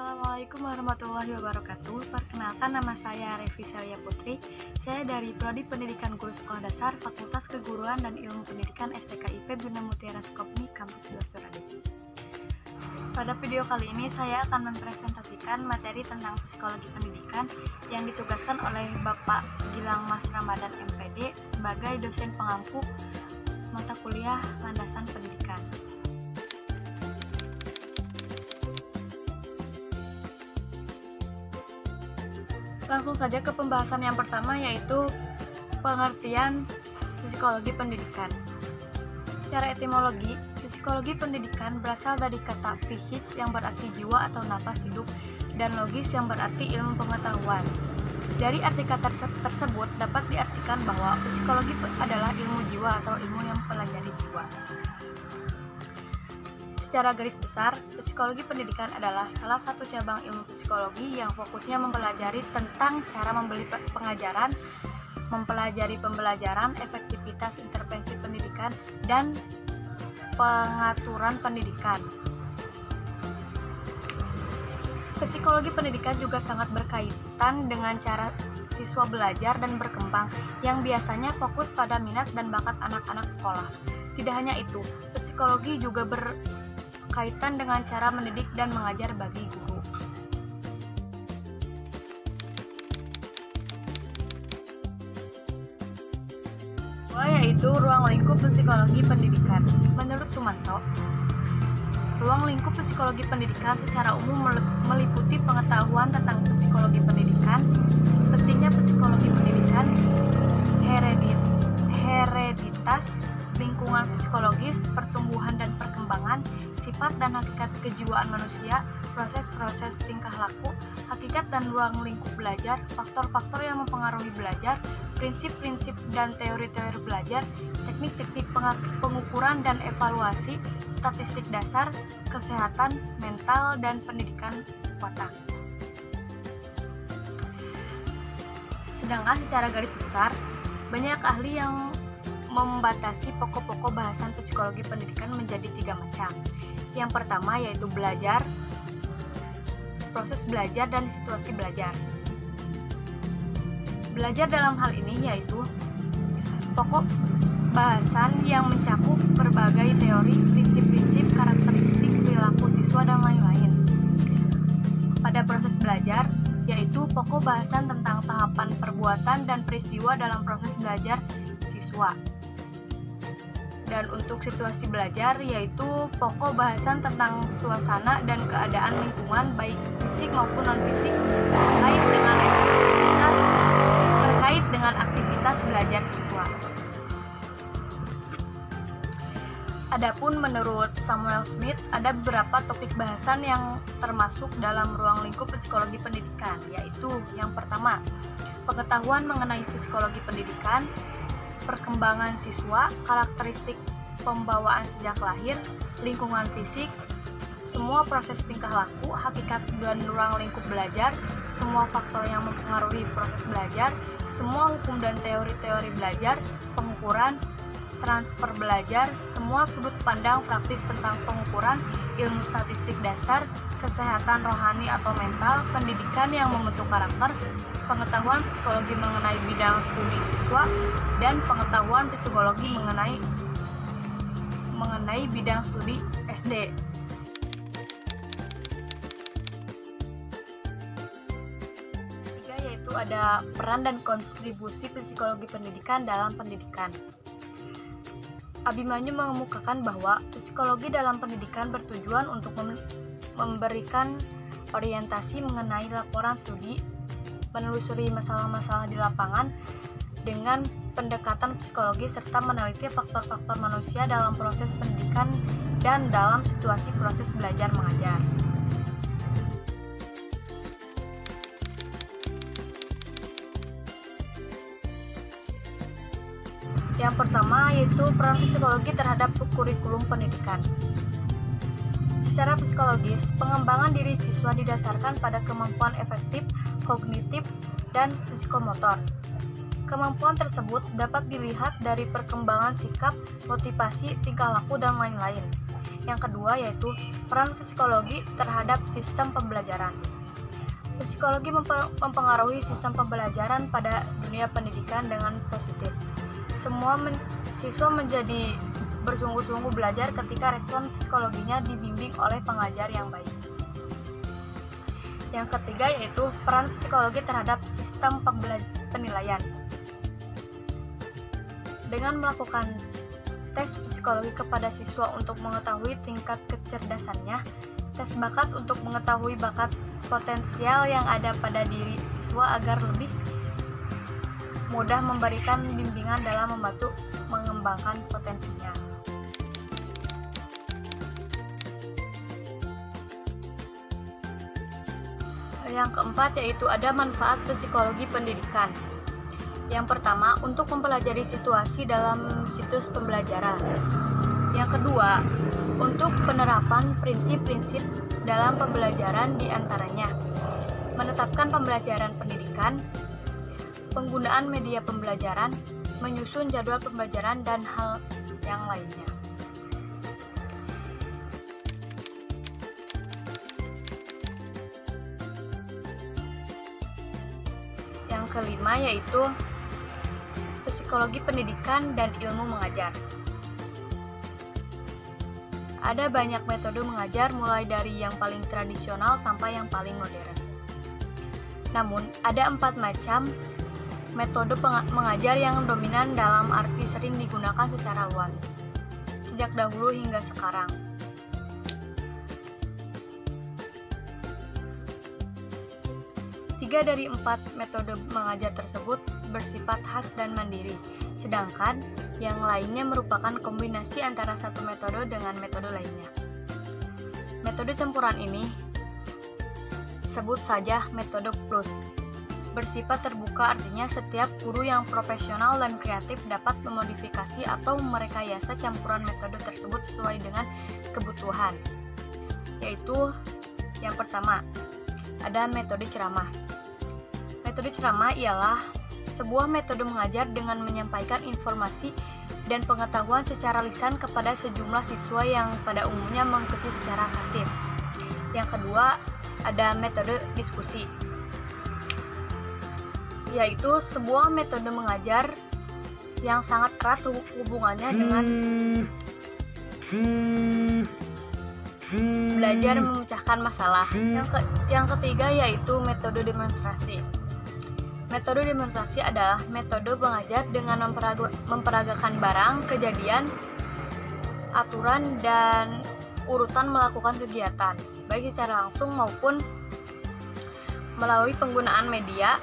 Assalamualaikum warahmatullahi wabarakatuh. Perkenalkan, nama saya Revi Celia Putri. Saya dari Prodi Pendidikan Guru Sekolah Dasar Fakultas Keguruan dan Ilmu Pendidikan STKIP Bina Mutiara Sukabumi Kampus 2 Surakarta. Pada video kali ini saya akan mempresentasikan materi tentang psikologi pendidikan yang ditugaskan oleh Bapak Gilang Mas Ramadan MPD sebagai dosen pengampu mata kuliah Landasan Pendidikan. Langsung saja ke pembahasan yang pertama, yaitu pengertian psikologi pendidikan. Secara etimologi, psikologi pendidikan berasal dari kata psikis yang berarti jiwa atau napas hidup dan logis yang berarti ilmu pengetahuan. Dari arti kata tersebut dapat diartikan bahwa psikologi adalah ilmu jiwa atau ilmu yang mempelajari jiwa. Secara garis besar, psikologi pendidikan adalah salah satu cabang ilmu psikologi yang fokusnya mempelajari tentang cara pengajaran, mempelajari pembelajaran, efektivitas intervensi pendidikan, dan pengaturan pendidikan. Psikologi pendidikan juga sangat berkaitan dengan cara siswa belajar dan berkembang yang biasanya fokus pada minat dan bakat anak-anak sekolah. Tidak hanya itu, psikologi juga berkaitan dengan cara mendidik dan mengajar bagi guru. Yaitu ruang lingkup psikologi pendidikan. Menurut Sumanto, ruang lingkup psikologi pendidikan secara umum meliputi pengetahuan tentang psikologi pendidikan, pentingnya psikologi pendidikan, hereditas, lingkungan psikologis, pertumbuhan dan perkembangan, sifat dan hakikat kejiwaan manusia, proses-proses tingkah laku, hakikat dan ruang lingkup belajar, faktor-faktor yang mempengaruhi belajar, prinsip-prinsip dan teori-teori belajar, teknik-teknik pengukuran dan evaluasi, statistik dasar, kesehatan, mental, dan pendidikan otak. Sedangkan secara garis besar, banyak ahli yang membatasi pokok-pokok bahasan psikologi pendidikan menjadi 3 macam. Yang pertama yaitu belajar, proses belajar, dan situasi belajar. Belajar dalam hal ini yaitu pokok bahasan yang mencakup berbagai teori, prinsip-prinsip, karakteristik, perilaku siswa, dan lain-lain. Pada proses belajar, yaitu pokok bahasan tentang tahapan perbuatan dan peristiwa dalam proses belajar siswa. Dan untuk situasi belajar, yaitu pokok bahasan tentang suasana dan keadaan lingkungan baik fisik maupun non-fisik terkait dengan aktivitas belajar siswa. Adapun menurut Samuel Smith, ada beberapa topik bahasan yang termasuk dalam ruang lingkup psikologi pendidikan, yaitu yang pertama, pengetahuan mengenai psikologi pendidikan, perkembangan siswa, karakteristik pembawaan sejak lahir, lingkungan fisik, semua proses tingkah laku, hakikat dan ruang lingkup belajar, semua faktor yang mempengaruhi proses belajar, semua hukum dan teori-teori belajar, pengukuran, transfer belajar, semua sudut pandang praktis tentang pengukuran, ilmu statistik dasar, kesehatan rohani atau mental, pendidikan yang membentuk karakter, pengetahuan psikologi mengenai bidang studi siswa, dan pengetahuan psikologi mengenai bidang studi SD. Ketiga yaitu ada peran dan kontribusi psikologi pendidikan dalam pendidikan. Abimanyu mengemukakan bahwa psikologi dalam pendidikan bertujuan untuk memberikan orientasi mengenai laporan studi, menelusuri masalah-masalah di lapangan dengan pendekatan psikologi serta meneliti faktor-faktor manusia dalam proses pendidikan dan dalam situasi proses belajar mengajar. Yang pertama yaitu peran psikologi terhadap kurikulum pendidikan. Secara psikologis, pengembangan diri siswa didasarkan pada kemampuan efektif, kognitif, dan psikomotor. Kemampuan tersebut dapat dilihat dari perkembangan sikap, motivasi, tingkah laku, dan lain-lain. Yang kedua yaitu peran psikologi terhadap sistem pembelajaran. Psikologi mempengaruhi sistem pembelajaran pada dunia pendidikan dengan positif. Semua siswa menjadi bersungguh-sungguh belajar ketika respon psikologinya dibimbing oleh pengajar yang baik. Yang ketiga yaitu peran psikologi terhadap sistem penilaian. Dengan melakukan tes psikologi kepada siswa untuk mengetahui tingkat kecerdasannya, tes bakat untuk mengetahui bakat potensial yang ada pada diri siswa agar lebih mudah memberikan bimbingan dalam membantu mengembangkan potensinya. Yang keempat yaitu ada manfaat psikologi pendidikan. Yang pertama, untuk mempelajari situasi dalam situs pembelajaran. Yang kedua, untuk penerapan prinsip-prinsip dalam pembelajaran diantaranya menetapkan pembelajaran pendidikan, penggunaan media pembelajaran, menyusun jadwal pembelajaran, dan hal yang lainnya. Yang kelima yaitu psikologi pendidikan dan ilmu mengajar. Ada banyak metode mengajar mulai dari yang paling tradisional sampai yang paling modern. Namun, ada 4 macam metode mengajar yang dominan dalam arti sering digunakan secara luas, sejak dahulu hingga sekarang. Tiga dari 4 metode mengajar tersebut bersifat khas dan mandiri, sedangkan yang lainnya merupakan kombinasi antara satu metode dengan metode lainnya. Metode campuran ini sebut saja metode plus. Bersifat terbuka artinya setiap guru yang profesional dan kreatif dapat memodifikasi atau merekayasa campuran metode tersebut sesuai dengan kebutuhan. Yaitu yang pertama, ada metode ceramah. Metode ceramah ialah sebuah metode mengajar dengan menyampaikan informasi dan pengetahuan secara lisan kepada sejumlah siswa yang pada umumnya mengikuti secara pasif. Yang kedua, ada metode diskusi, yaitu sebuah metode mengajar yang sangat erat hubungannya dengan belajar memecahkan masalah. Yang ketiga yaitu metode demonstrasi. Metode demonstrasi adalah metode mengajar dengan memperagakan barang, kejadian, aturan, dan urutan melakukan kegiatan, baik secara langsung maupun melalui penggunaan media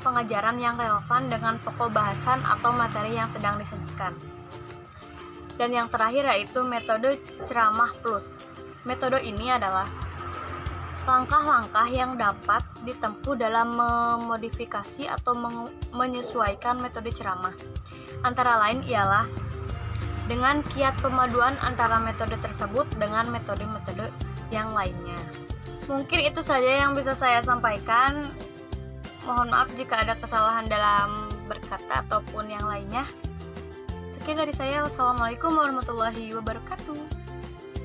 pengajaran yang relevan dengan pokok bahasan atau materi yang sedang disajikan. Dan yang terakhir yaitu metode ceramah plus. Metode ini adalah langkah-langkah yang dapat ditempuh dalam memodifikasi atau menyesuaikan metode ceramah. Antara lain ialah dengan kiat pemaduan antara metode tersebut dengan metode-metode yang lainnya. Mungkin itu saja yang bisa saya sampaikan. Mohon maaf jika ada kesalahan dalam berkata ataupun yang lainnya. Sekian dari saya. Wassalamualaikum warahmatullahi wabarakatuh.